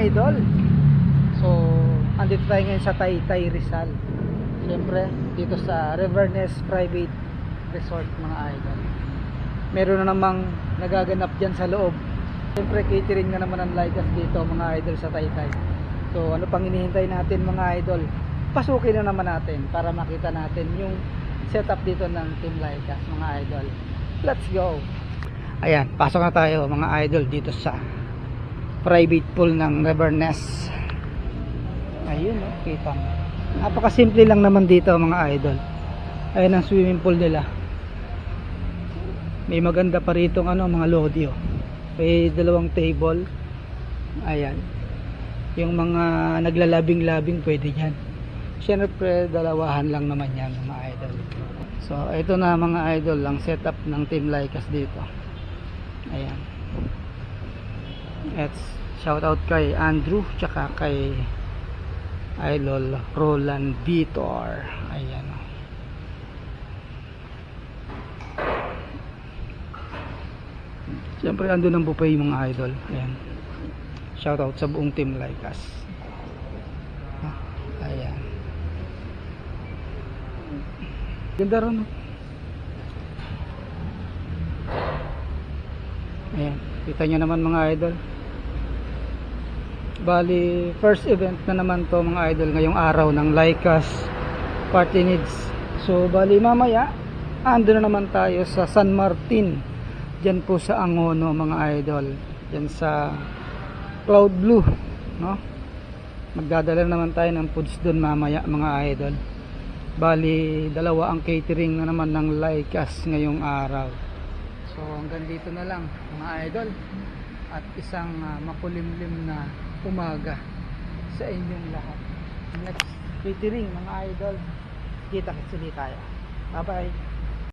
idol. So andito tayo ngayon sa Taytay, Rizal. Siyempre dito sa Riverness Private Resort mga idol. Meron na namang nagaganap dyan sa loob. Siyempre catering na naman ang Lycas dito mga idol sa Taytay. So ano pang hinihintay natin mga idol? Pasukin na naman natin para makita natin yung setup dito ng Team Lycas mga idol. Let's go. Ayan, pasok na tayo mga idol dito sa private pool ng Riverness. Ayun, oh, kita mo. Napakasimple lang naman dito mga idol. Ayan ang swimming pool nila. May maganda pa rito mga lodyo. May dalawang table. Ayan. Yung mga naglalabing-labing pwede yan. Siyempre dalawahan lang naman yan mga idol. So ito na mga idol ang setup ng Team Lycas dito. Ayan. Let's shout out kay Andrew tsaka kay Idol Roland Vitor. Ayan. Siyempre andun ang buffet mga idol. Ayan. Shout out sa buong Team Lycas. Ayan. Ganda rin. Ayan. Kita nyo naman mga idol. Bali first event na naman to mga idol ngayong araw ng Lycas Party Needs. So bali mamaya ando na naman tayo sa San Martin. Diyan po sa Angono mga idol. Diyan sa Cloud Blue, no? Magdadala naman tayo ng foods doon mamaya mga idol. Bali dalawa ang catering na naman ng Lycas ngayong araw. So hanggang dito na lang mga idol. At isang makulimlim na umaga sa inyong lahat. Next catering mga idol. Kita-kits ulit tayo. Bye bye.